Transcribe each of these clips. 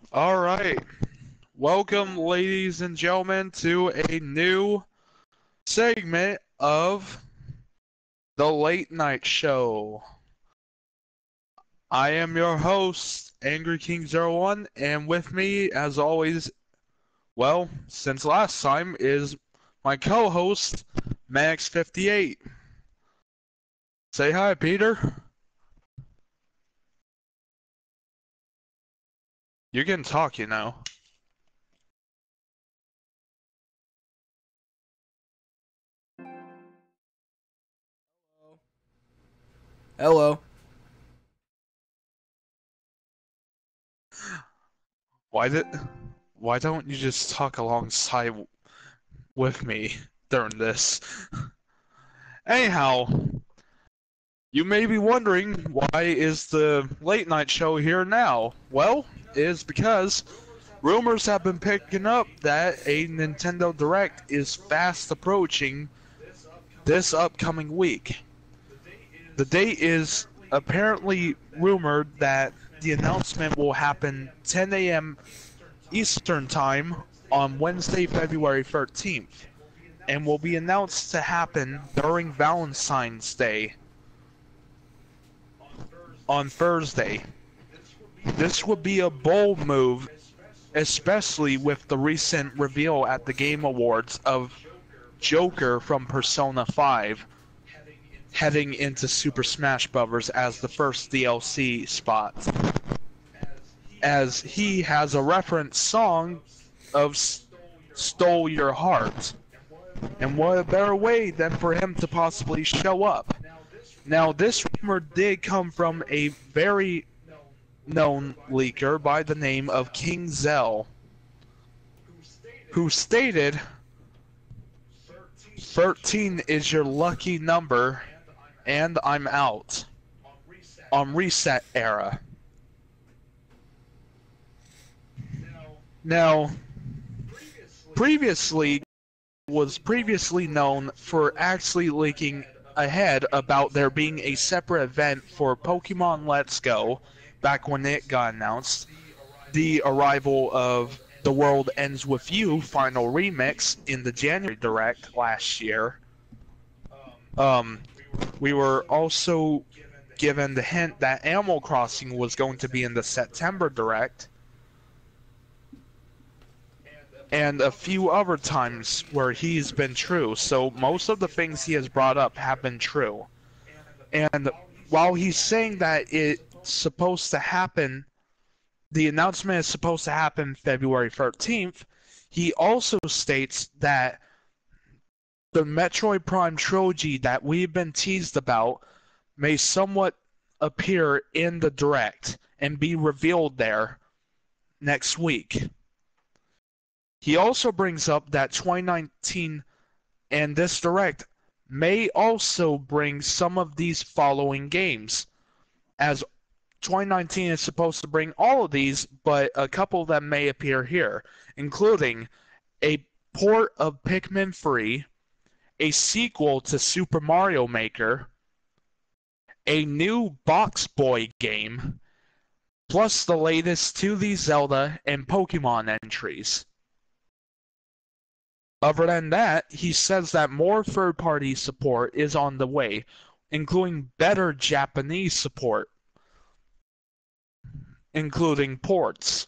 All right. Welcome, ladies and gentlemen, to a new segment of the Late Night Show. I am your host, Angry King 01, and with me, as always, well, since last time, is my co-host, Max58. Say hi, Peter. You can talk, you know. Hello. Why did, why don't you just talk alongside with me during this? Anyhow, you may be wondering, why is the late night show here now? Well, it is because rumors have been picking up that a Nintendo Direct is fast approaching this upcoming week. The date is apparently rumored that the announcement will happen 10 a.m. Eastern Time on Wednesday, February 13th, and will be announced to happen during Valentine's Day on Thursday. This would be a bold move, especially with the recent reveal at the Game Awards of Joker from Persona 5 heading into Super Smash Bros. As the first DLC spot, as he has a reference song of Stole Your Heart. And what a better way than for him to possibly show up. Now, this rumor did come from a very known leaker by the name of King Zell, who stated 13 is your lucky number and I'm out on Reset Era. Now, was previously known for actually leaking ahead about there being a separate event for Pokemon Let's Go back when it got announced, the arrival of The World Ends With You Final Remix in the January Direct last year. We were also given the hint that Animal Crossing was going to be in the September Direct, and a few other times where he's been true. So most of the things he has brought up have been true. And while he's saying that it's supposed to happen, the announcement is supposed to happen February 13th, he also states that the Metroid Prime trilogy that we've been teased about may somewhat appear in the Direct and be revealed there next week. He also brings up that 2019 and this Direct may also bring some of these following games, as 2019 is supposed to bring all of these, but a couple of them may appear here, including a port of Pikmin 3, a sequel to Super Mario Maker, a new Box Boy game, plus the latest 2D Zelda and Pokemon entries. Other than that, he says that more third-party support is on the way, including better Japanese support, including ports.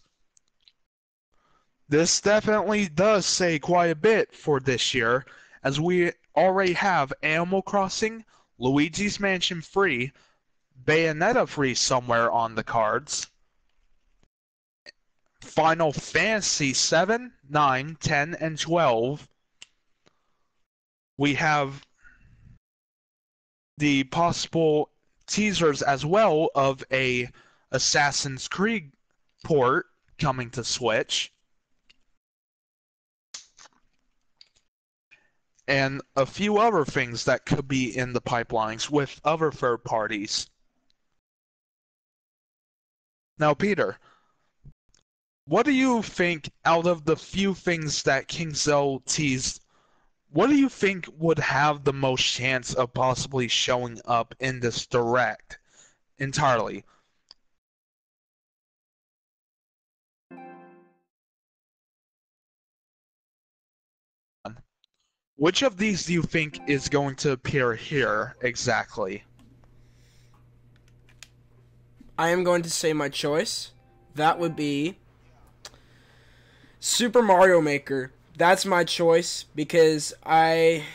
This definitely does say quite a bit for this year, as we already have Animal Crossing, Luigi's Mansion 3, Bayonetta 3 somewhere on the cards, Final Fantasy 7, 9, 10, and 12. We have the possible teasers as well of a Assassin's Creed port coming to Switch, and a few other things that could be in the pipelines with other third parties. Now, Peter, what do you think, out of the few things that King Zell teased, what do you think would have the most chance of possibly showing up in this Direct entirely? Which of these do you think is going to appear here exactly? I am going to say my choice. That would be Super Mario Maker. That's my choice because I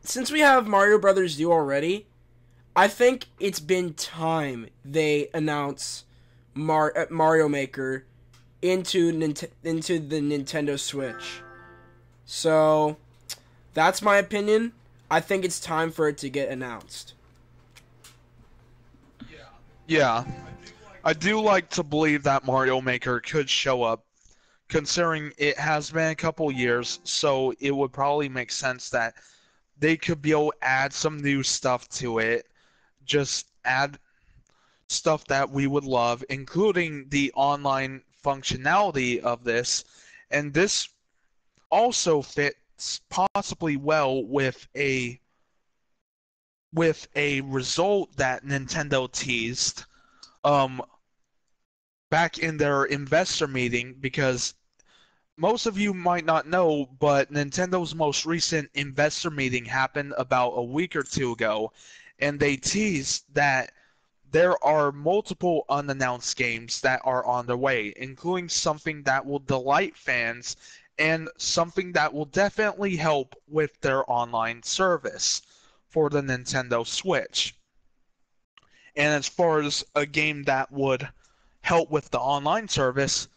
since we have Mario Brothers U already, I think it's been time they announce Mario Maker into the Nintendo Switch. So, that's my opinion. I think it's time for it to get announced. Yeah, I do like to believe that Mario Maker could show up, considering it has been a couple years, so it would probably make sense that they could be able to add some new stuff to it, just add stuff that we would love, including the online functionality of this, and this also fits possibly well with a result that Nintendo teased um back in their investor meeting, because most of you might not know, but Nintendo's most recent investor meeting happened about a week or two ago, and they teased that there are multiple unannounced games that are on their way, including something that will delight fans and something that will definitely help with their online service for the Nintendo Switch. And as far as a game that would help with the online service,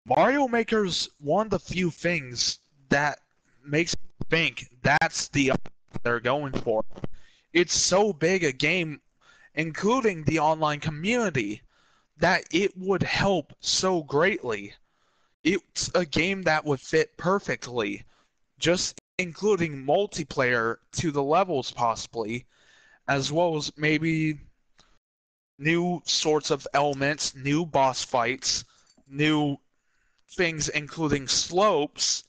Mario Maker's one of the few things that makes me think that's the they're going for. It's so big a game, including the online community, that it would help so greatly. It's a game that would fit perfectly, just including multiplayer to the levels possibly, as well as maybe new sorts of elements, new boss fights, new things including slopes,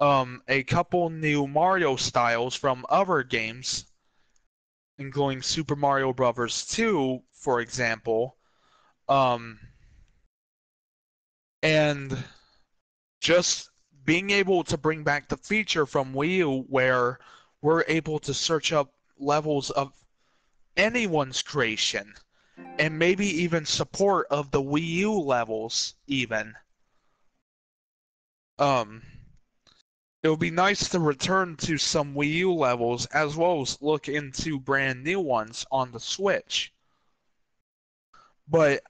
a couple new Mario styles from other games, including Super Mario Bros. 2, for example, um, and just being able to bring back the feature from Wii U where we're able to search up levels of anyone's creation and maybe even support of the Wii U levels even. Um, it would be nice to return to some Wii U levels as well as look into brand new ones on the Switch. But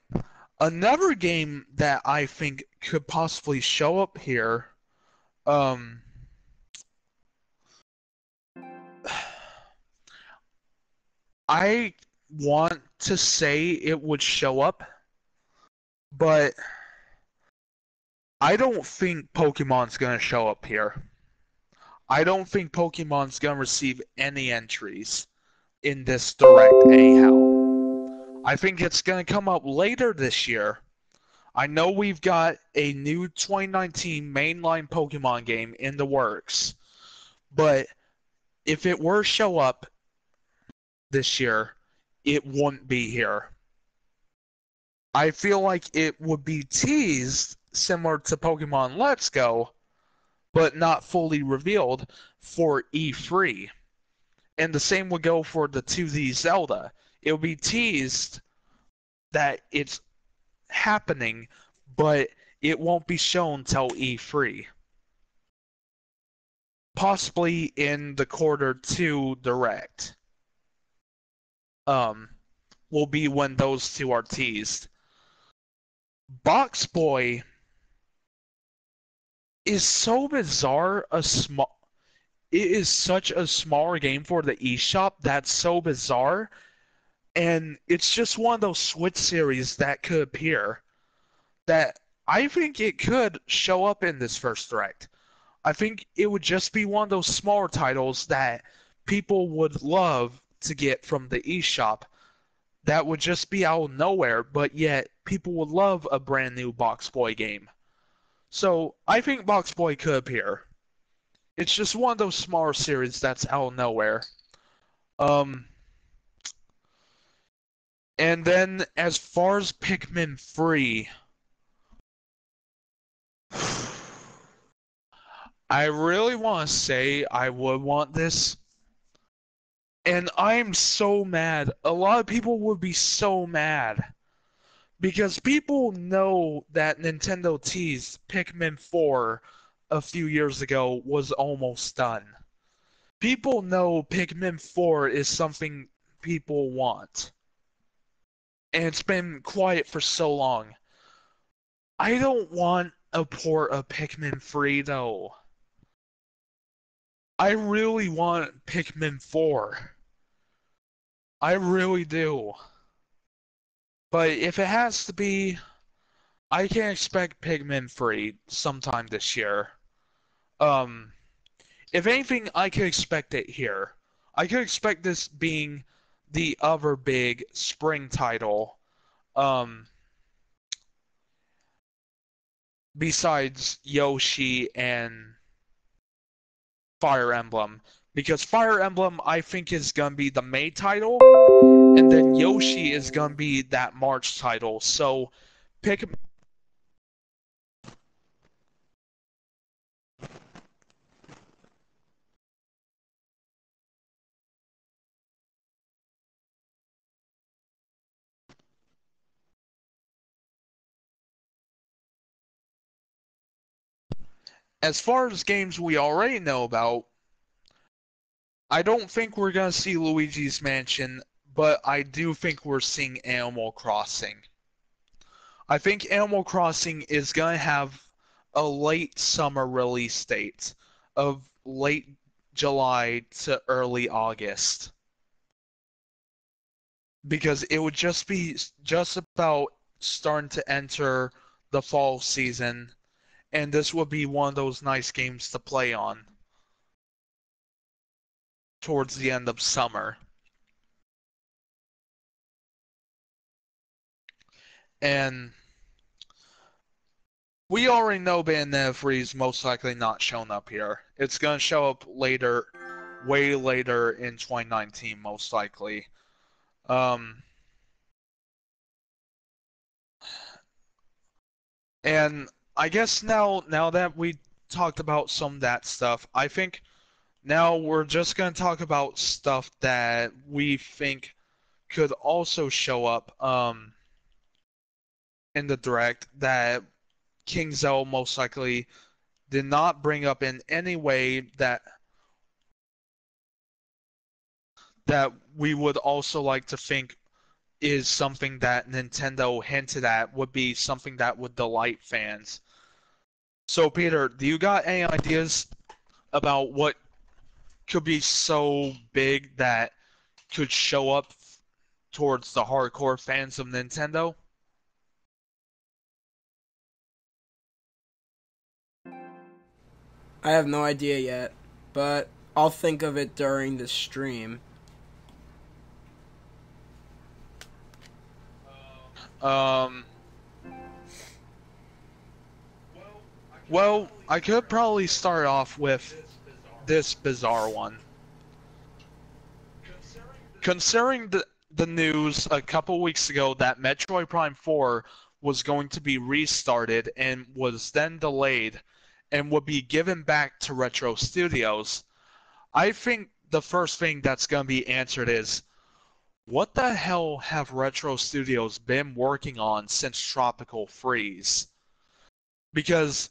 another game that I think could possibly show up here, um, I want to say it would show up, but I don't think Pokemon's gonna show up here. I don't think Pokemon's gonna receive any entries in this direct anyhow. I think it's gonna come up later this year. I know we've got a new 2019 mainline Pokemon game in the works, but if it were to show up this year, it wouldn't be here. I feel like it would be teased similar to Pokemon Let's Go, but not fully revealed for E3. And the same would go for the 2D Zelda. It would be teased that it's happening, but it won't be shown till E3. Possibly in the Q2 Direct. Um, will be when those two are teased. Box Boy is so bizarre. It is such a smaller game for the eShop that's so bizarre, and it's just one of those Switch series that could appear that I think it could show up in this first direct. I think it would just be one of those smaller titles that people would love to get from the eShop that would just be out of nowhere, but yet people would love a brand new Box Boy game. So I think Box Boy could appear. It's just one of those smaller series that's out of nowhere. Um, and then as far as Pikmin 3, I really want to say I would want this, and I'm so mad. A lot of people would be so mad because people know that Nintendo teased Pikmin 4 a few years ago was almost done. People know Pikmin 4 is something people want, and it's been quiet for so long. I don't want a port of Pikmin 3 though. I really want Pikmin 4. I really do. But if it has to be, I can expect Pikmin 3 sometime this year. Um, if anything, I could expect it here. I could expect this being the other big spring title, um, besides Yoshi and Fire Emblem. Because Fire Emblem, I think, is gonna be the May title, and then Yoshi is gonna be that March title. So, pick. As far as games we already know about, I don't think we're gonna see Luigi's Mansion, but I do think we're seeing Animal Crossing. I think Animal Crossing is gonna have a late summer release date of late July to early August. Because it would just be just about starting to enter the fall season, and this would be one of those nice games to play on towards the end of summer. And we already know Bayonetta 3 is most likely not showing up here. It's going to show up later, way later in 2019, most likely. Um, and I guess now that we talked about some of that stuff, I think now we're just going to talk about stuff that we think could also show up in the direct that King Zell most likely did not bring up in any way that we would also like to think is something that Nintendo hinted at would be something that would delight fans. So Peter, do you got any ideas about what could be so big that could show up towards the hardcore fans of Nintendo? I have no idea yet, but I'll think of it during the stream. Um, well, I could probably start off with this bizarre one. Considering the news a couple weeks ago that Metroid Prime 4 was going to be restarted and was then delayed and would be given back to Retro Studios, I think the first thing that's going to be answered is, what the hell have Retro Studios been working on since Tropical Freeze? Because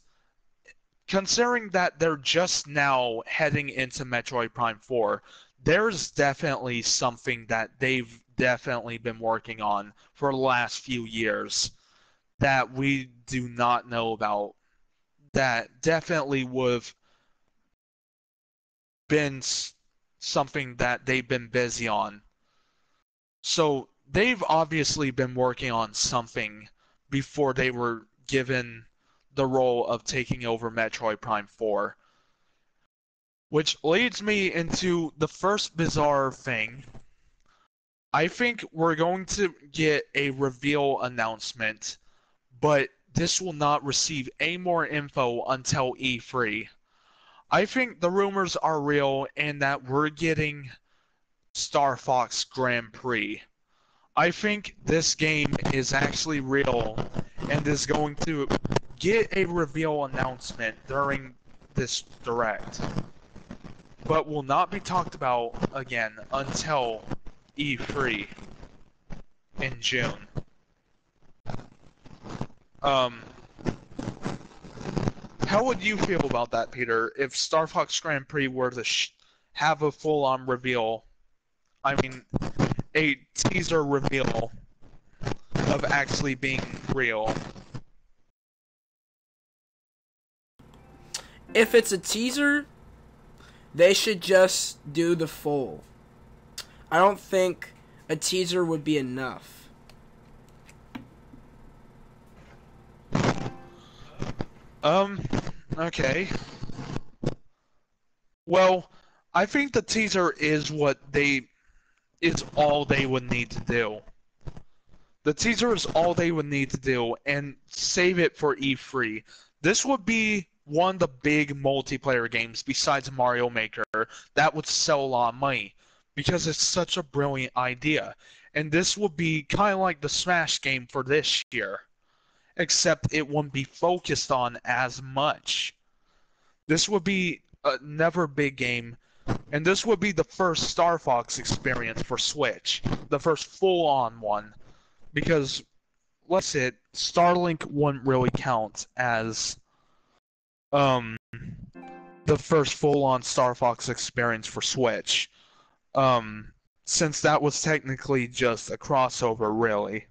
considering that they're just now heading into Metroid Prime 4, there's definitely something that they've definitely been working on for the last few years that we do not know about that definitely would have been something that they've been busy on. So they've obviously been working on something before they were given the role of taking over Metroid Prime 4. Which leads me into the first bizarre thing. I think we're going to get a reveal announcement, but this will not receive any more info until E3. I think the rumors are real and that we're getting Star Fox Grand Prix. I think this game is actually real and is going to get a reveal announcement during this direct, but will not be talked about again until E3 in June. How would you feel about that, Peter, if Star Fox Grand Prix were to have a full-on reveal? I mean, a teaser reveal of actually being real. If it's a teaser, they should just do the full. I don't think a teaser would be enough. Okay. Well, I think the teaser is all they would need to do. The teaser is all they would need to do, and save it for E3. This would be one of the big multiplayer games besides Mario Maker that would sell a lot of money because it's such a brilliant idea. And this would be kind of like the Smash game for this year, except it wouldn't be focused on as much. This would be a never big game, and this would be the first Star Fox experience for Switch, the first full-on one, because let's say Starlink wouldn't really count as the first full-on Star Fox experience for Switch, since that was technically just a crossover, really.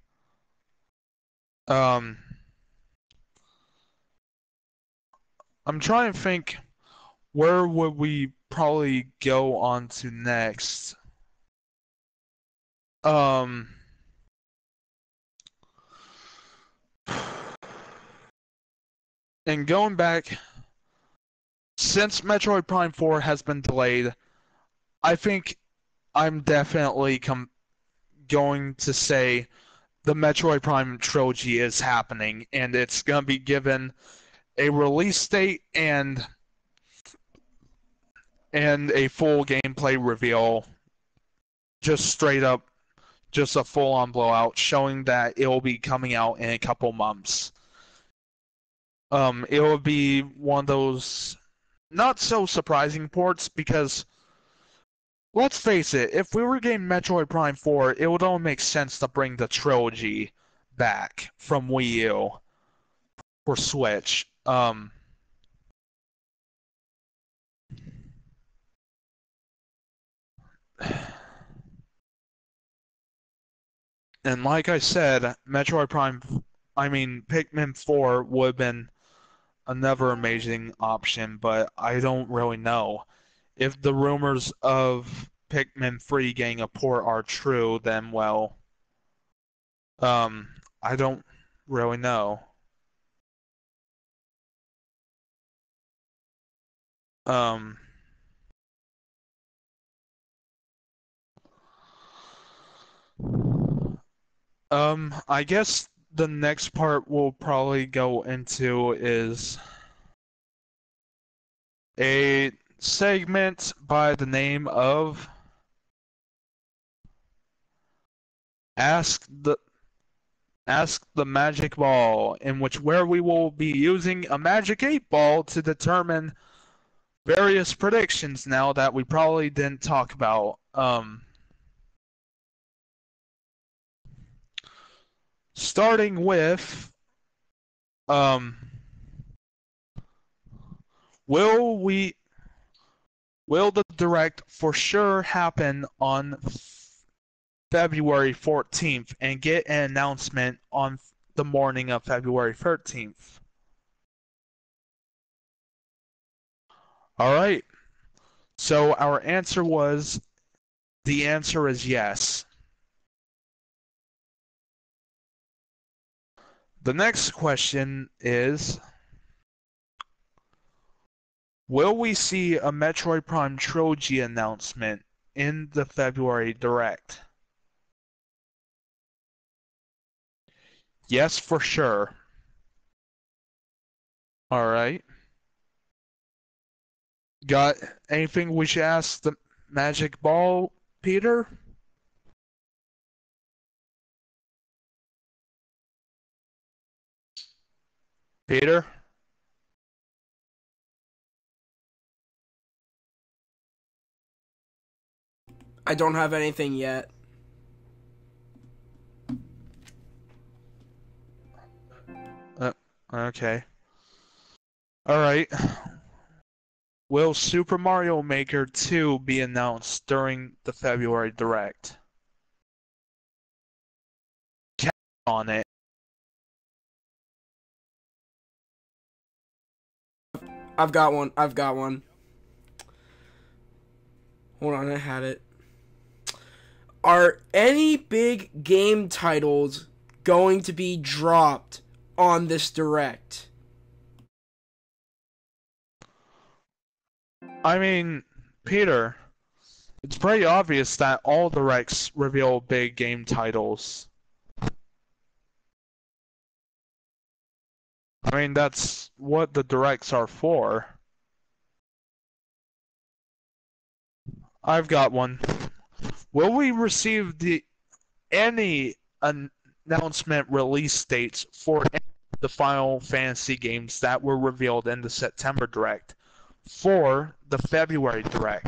I'm trying to think, where would we probably go on to next? And going back, since Metroid Prime 4 has been delayed, I think I'm definitely going to say the Metroid Prime trilogy is happening, and it's going to be given a release date and a full gameplay reveal, just straight up, just a full-on blowout, showing that it will be coming out in a couple months. It will be one of those not so surprising ports because, let's face it, if we were getting Metroid Prime 4, it would only make sense to bring the trilogy back from Wii U for Switch. And like I said, Pikmin 4 would have been another amazing option, but I don't really know. If the rumors of Pikmin 3 getting a port are true, then well, I don't really know. Um, I guess the next part we'll probably go into is a segment by the name of Ask the Magic Ball, in which where we will be using a Magic 8 Ball to determine various predictions now that we probably didn't talk about. Starting with, um, will the direct for sure happen on February 14th and get an announcement on the morning of February 13th? All right. So our answer was, the answer is yes. The next question is, will we see a Metroid Prime Trilogy announcement in the February Direct? Yes, for sure. All right. Got anything we should ask the Magic Ball, Peter? Peter? I don't have anything yet. Okay. Alright. Will Super Mario Maker 2 be announced during the February Direct? Count on it. I've got one. Hold on, I had it. Are any big game titles going to be dropped on this Direct? I mean, Peter, it's pretty obvious that all Directs reveal big game titles. I mean, that's what the Directs are for. I've got one. Will we receive any announcement release dates for the Final Fantasy games that were revealed in the September Direct for the February Direct?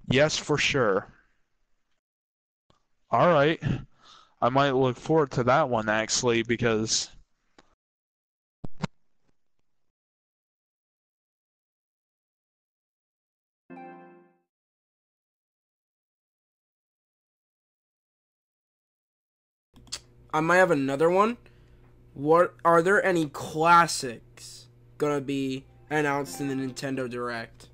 Yes, for sure. Alright. I might look forward to that one, actually, because I might have another one. What are there any classics gonna be announced in the Nintendo Direct?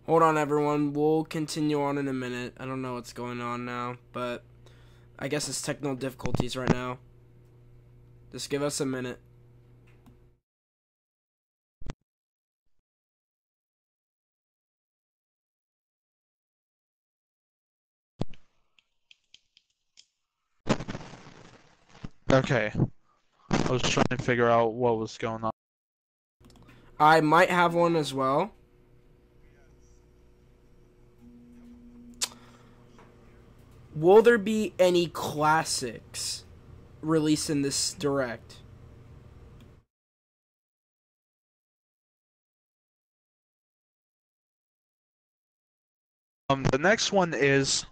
Hold on, everyone. We'll continue on in a minute. I don't know what's going on now, but I guess it's technical difficulties right now. Just give us a minute. okay. I was trying to figure out what was going on. I might have one as well. Will there be any classics released in this Direct? The next one is,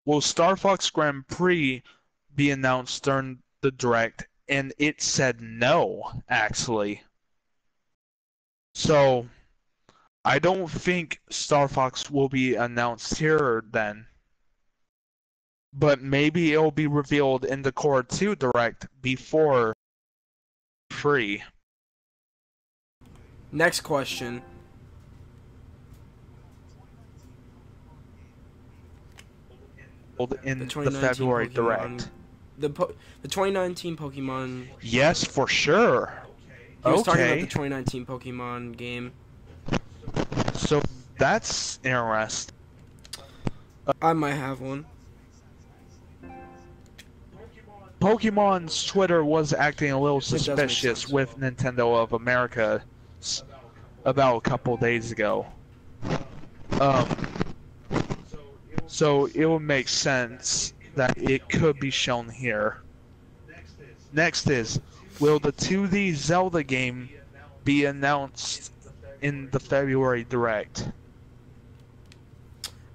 will Star Fox Grand Prix be announced during the Direct? And it said no, actually. So, I don't think Star Fox will be announced here then. But maybe it'll be revealed in the Core 2 Direct before free. Next question. In the February Pokemon, Direct. The 2019 Pokemon. Yes, for sure. He was talking about the 2019 Pokemon game. So that's interesting. I might have one. Pokemon's Twitter was acting a little does make suspicious sense. with Nintendo of America about a couple days ago. So it would make sense that it could be shown here. Next is, will the 2D Zelda game be announced in the February Direct?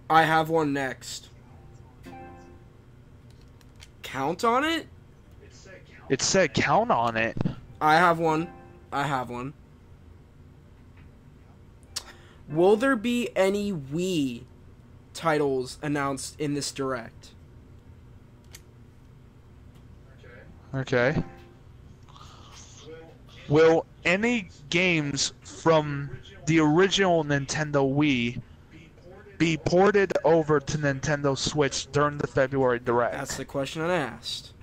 I have one next. Count on it? It said count on it. I have one. Will there be any Wii titles announced in this Direct? Okay. Will any games from the original Nintendo Wii be ported over to Nintendo Switch during the February Direct? That's the question I asked.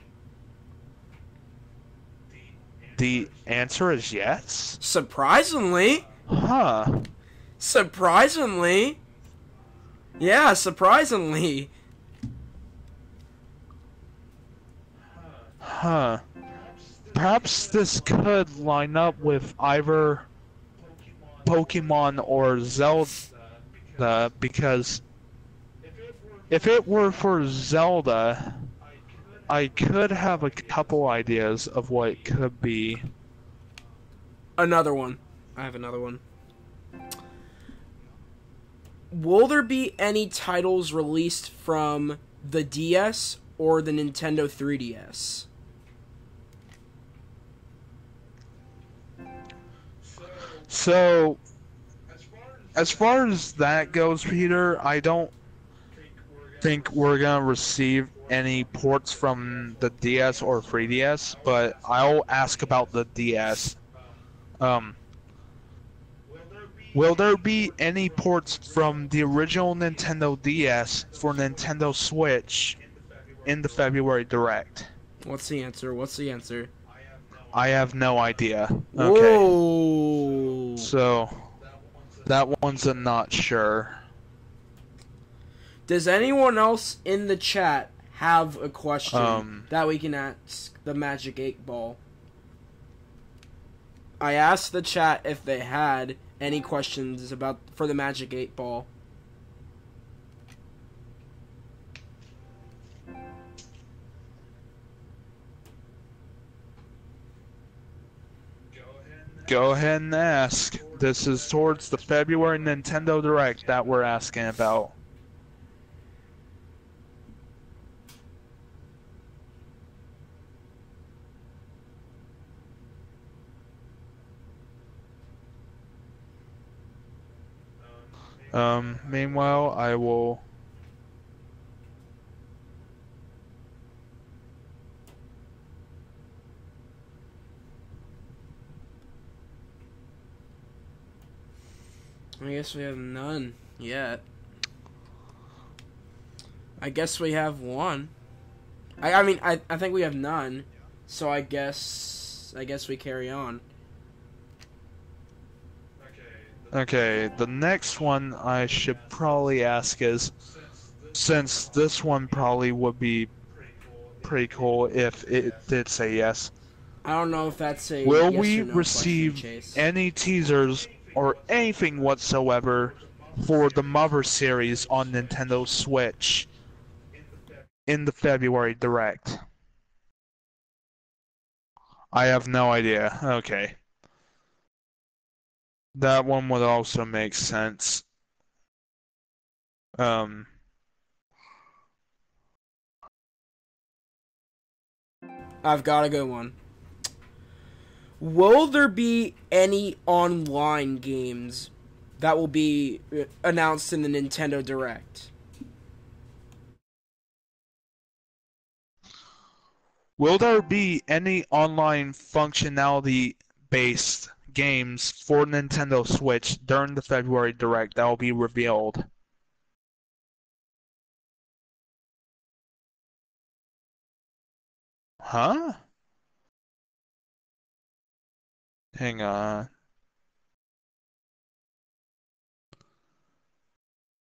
The answer is yes. Surprisingly. Huh. Surprisingly. Yeah, surprisingly. Huh. Perhaps this could line up with either Pokemon or Zelda, because if it were for Zelda, I could have a couple ideas of what it could be. Another one. I have another one. Will there be any titles released from the DS or the Nintendo 3DS? So, as far as that goes, Peter, I don't think we're gonna receive any ports from the DS or 3DS, but I'll ask about the DS. Will there be any ports from the original Nintendo DS for Nintendo Switch in the February Direct? What's the answer? I have no idea. Okay. Whoa. So, that one's a not sure. Does anyone else in the chat have a question that we can ask the Magic 8 Ball? I asked the chat if they had any questions for the Magic 8 Ball. Go ahead and ask. This is towards the February Nintendo Direct that we're asking about. Meanwhile, I will... I guess we have none yet. I guess we have one. I mean, I think we have none. So I guess we carry on. Okay, the next one I should probably ask is, since this one probably would be pretty cool if it did say yes. I don't know if that's a Will yes we or no receive question, Chase. any teasers or anything whatsoever for the Mother series on Nintendo Switch in the February Direct? I have no idea. Okay. That one would also make sense. I've got a good one. Will there be any online games that will be announced in the Nintendo Direct? Will there be any online functionality-based games for Nintendo Switch during the February Direct that will be revealed? Huh? Hang on.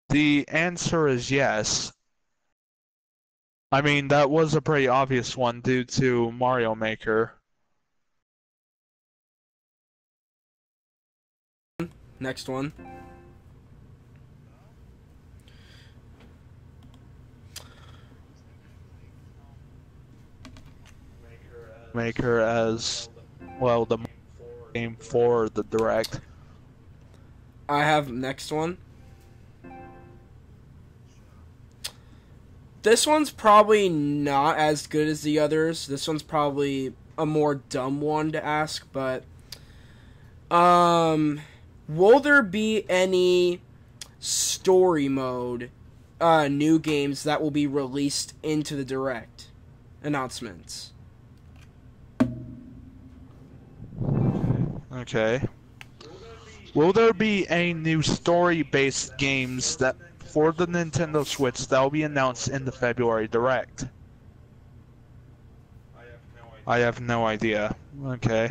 The answer is yes. I mean, that was a pretty obvious one due to Mario Maker. Next one. Maker as, well, the game for the Direct. I have next one. This one's probably not as good as the others. This one's probably a more dumb one to ask, but will there be any story mode new games that will be released into the Direct announcements? Okay. Will there be any new story-based games that for the Nintendo Switch that will be announced in the February Direct? I have no idea. Okay.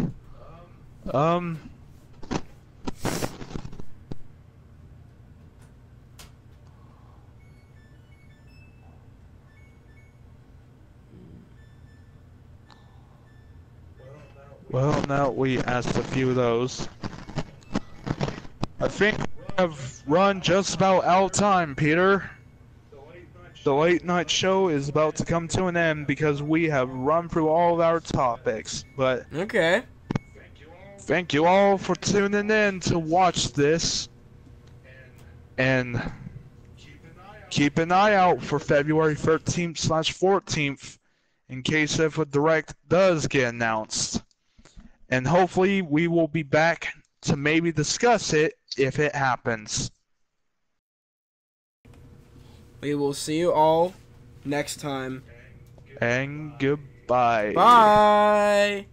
Well, now we asked a few of those. I think we have run just about out of time, Peter. The late night show is about to come to an end because we have run through all of our topics. But Okay. thank you all for tuning in to watch this. And keep an eye out for February 13th/14th in case if a Direct does get announced. And hopefully we will be back to maybe discuss it if it happens. We will see you all next time. And goodbye. Bye!